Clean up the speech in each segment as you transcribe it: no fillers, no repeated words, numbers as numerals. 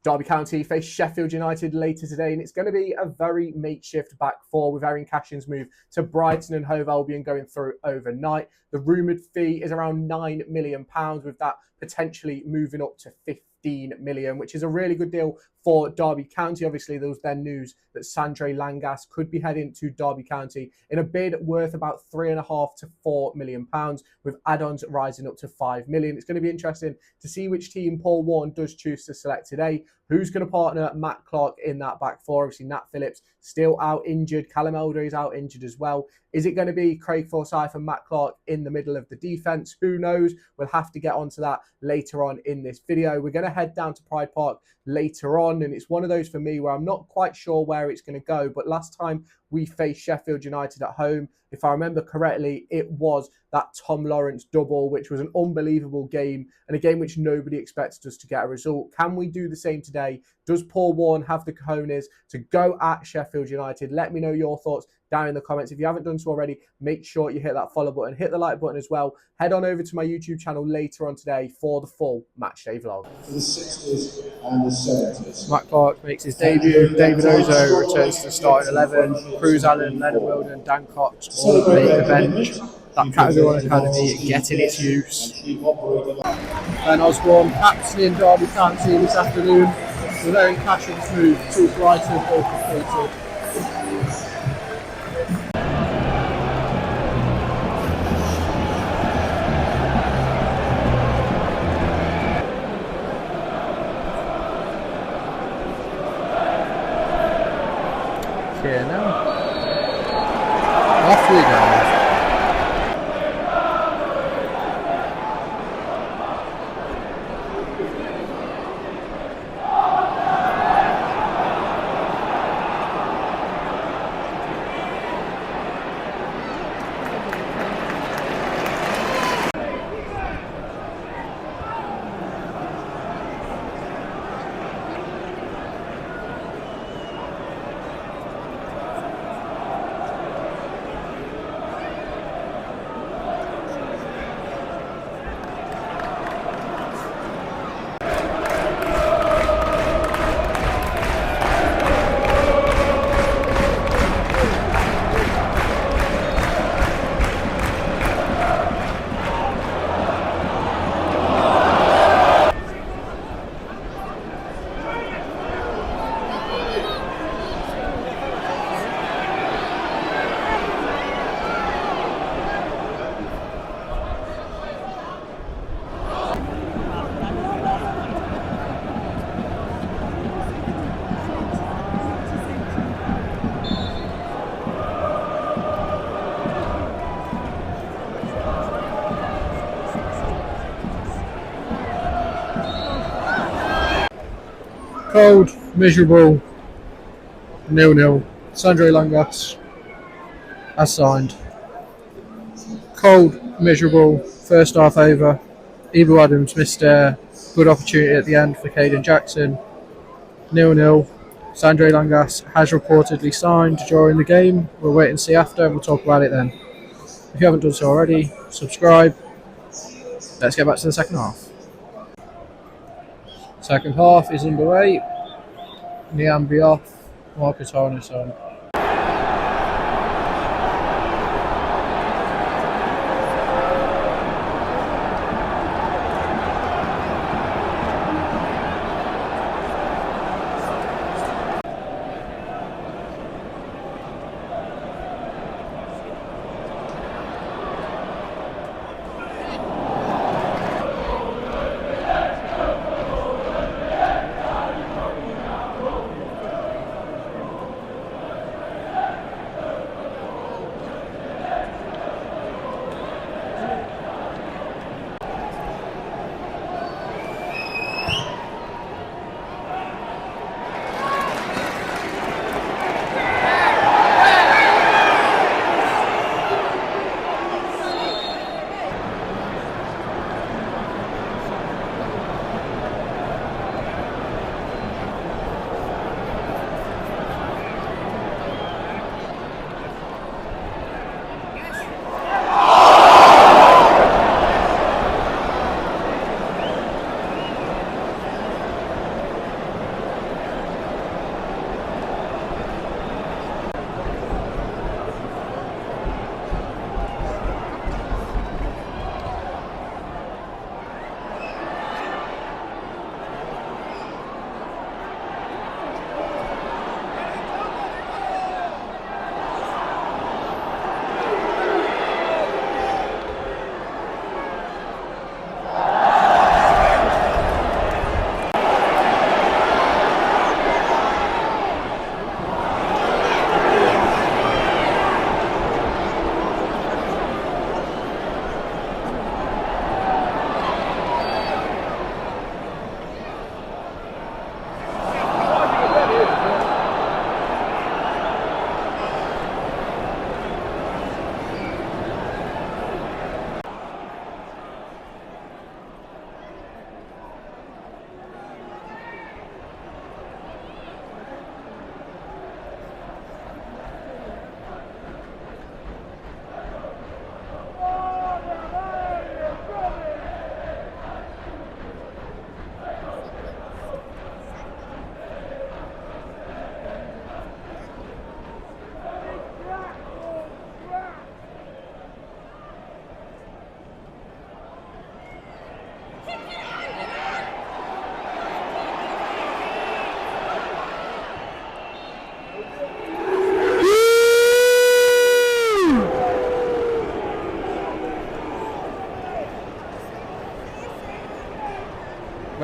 Derby County face Sheffield United later today, and it's going to be a very makeshift back four with Erin Cashin's move to Brighton and Hove Albion going through overnight. The rumoured fee is around £9 million, with that potentially moving up to 15 million, which is a really good deal for Derby County. Obviously, there was then news that Sandre Langas could be heading to Derby County in a bid worth about £3.5 to £4 million, with add-ons rising up to £5 million. It's going to be interesting to see which team Paul Warne does choose to select today. Who's going to partner Matt Clark in that back four? Obviously, Nat Phillips still out injured. Callum Elder is out injured as well. Is it going to be Craig Forsyth and Matt Clark in the middle of the defence? Who knows? We'll have to get onto that later on in this video. We're going to head down to Pride Park later on, and it's one of those for me where I'm not quite sure where it's going to go. But last time we faced Sheffield United at home, if I remember correctly, it was that Tom Lawrence double, which was an unbelievable game and a game which nobody expected us to get a result. Can we do the same today? Does Paul Warne have the cojones to go at Sheffield United? Let me know your thoughts down in the comments. If you haven't done so already, make sure you hit that follow button, hit the like button as well. Head on over to my YouTube channel later on today for the full matchday vlog. For the 60s and the 70s. Matt Clark makes his debut. David Ozo returns to the starting 11. Cruz Allen, Leonard Wilden, Dan Koch all make the bench. That Category 1 Academy getting its use. Ben Osborne captaining Derby County this afternoon with Erin Cashin's move to Brighton all completed. Here now. Off we go. Cold, miserable, 0-0. Sandre Langas as signed. Cold, miserable, first half over. Ibu Adams missed a good opportunity at the end for Caden Jackson. 0-0. Sandre Langas has reportedly signed during the game. We'll wait and see after and we'll talk about it then. If you haven't done so already, subscribe. Let's get back to the second half. Second half is underway. Niambi off, Marcus Harness on.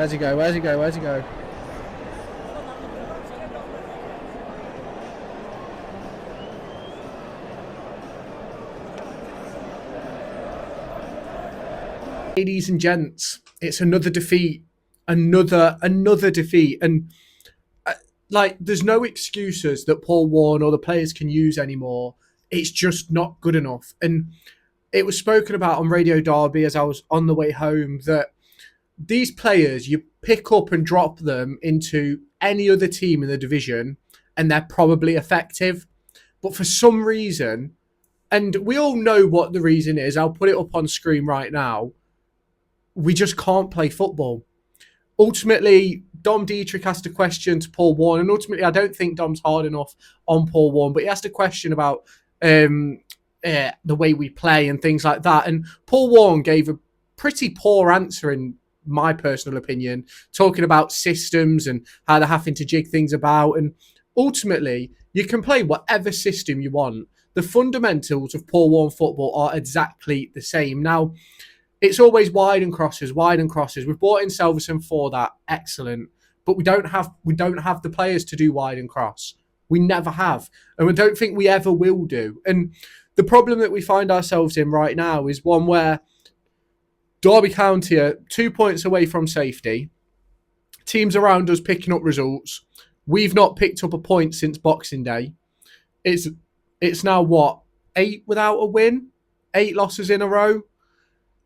Where's he go? Where's he go? Where's he go? Ladies and gents, it's another defeat. Another defeat. And there's no excuses that Paul Warne or the players can use anymore. It's just not good enough. And it was spoken about on Radio Derby as I was on the way home that these players, you pick up and drop them into any other team in the division and they're probably effective. But for some reason, and we all know what the reason is, I'll put it up on screen right now, we just can't play football. Ultimately, Dom Dietrich asked a question to Paul Warne, and ultimately I don't think Dom's hard enough on Paul Warne, but he asked a question about the way we play and things like that. And Paul Warne gave a pretty poor answer in my personal opinion, talking about systems and how they're having to jig things about. And ultimately, you can play whatever system you want. The fundamentals of Paul Warne football are exactly the same. Now, it's always wide and crosses, wide and crosses. We've brought in Selverson for that, excellent. But we don't have the players to do wide and cross. We never have, and we don't think we ever will do. And the problem that we find ourselves in right now is one where Derby County are 2 points away from safety. Teams around us picking up results. We've not picked up a point since Boxing Day. It's now what, 8 without a win, 8 losses in a row.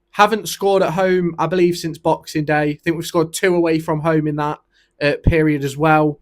Haven't scored at home, I believe, since Boxing Day. I think we've scored 2 away from home in that period as well.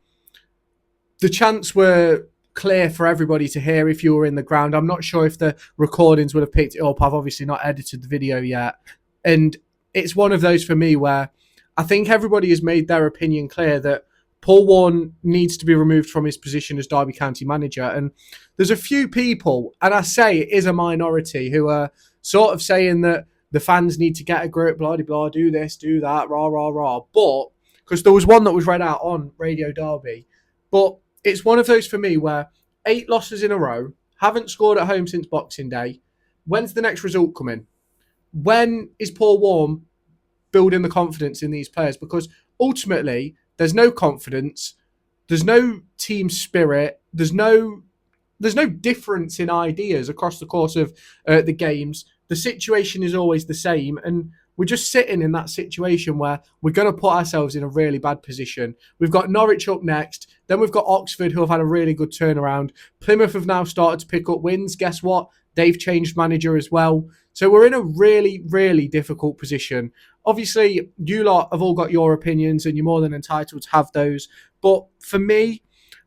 The chants were clear for everybody to hear if you were in the ground. I'm not sure if the recordings would have picked it up. I've obviously not edited the video yet. And it's one of those for me where I think everybody has made their opinion clear that Paul Warne needs to be removed from his position as Derby County manager. And there's a few people, and I say it is a minority, who are sort of saying that the fans need to get a grip, blah, blah, blah, do this, do that, rah, rah, rah. But, because there was one that was read out on Radio Derby, but it's one of those for me where 8 losses in a row, haven't scored at home since Boxing Day. When's the next result coming? When is Paul Warne building the confidence in these players? Because ultimately, there's no confidence, there's no team spirit, there's no difference in ideas across the course of the games. The situation is always the same, and we're just sitting in that situation where we're going to put ourselves in a really bad position. We've got Norwich up next, then we've got Oxford, who have had a really good turnaround. Plymouth have now started to pick up wins. Guess what? They've changed manager as well. So we're in a really, really difficult position. Obviously, you lot have all got your opinions, and you're more than entitled to have those. But for me,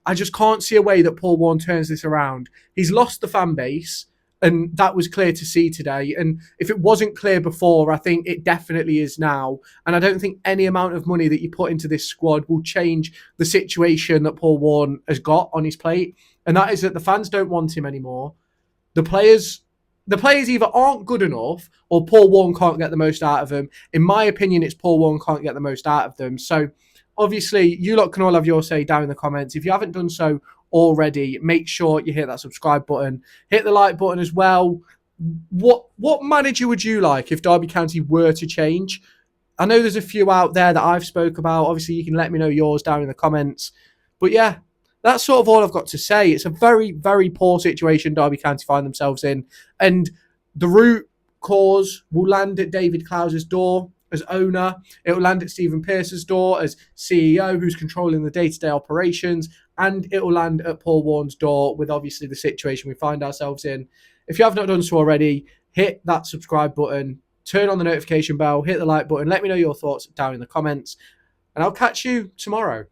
I just can't see a way that Paul Warne turns this around. He's lost the fan base, and that was clear to see today. And if it wasn't clear before, I think it definitely is now. And I don't think any amount of money that you put into this squad will change the situation that Paul Warne has got on his plate. And that is that the fans don't want him anymore. The players either aren't good enough or Paul Warne can't get the most out of them. In my opinion, it's Paul Warne can't get the most out of them. So obviously, you lot can all have your say down in the comments. If you haven't done so already, make sure you hit that subscribe button. Hit the like button as well. What manager would you like if Derby County were to change? I know there's a few out there that I've spoke about. Obviously, you can let me know yours down in the comments. But yeah, that's sort of all I've got to say. It's a very, very poor situation Derby County find themselves in. And the root cause will land at David Clowes' door as owner. It will land at Stephen Pearce's door as CEO, who's controlling the day-to-day operations. And it will land at Paul Warne's door with obviously the situation we find ourselves in. If you have not done so already, hit that subscribe button, turn on the notification bell, hit the like button, let me know your thoughts down in the comments, and I'll catch you tomorrow.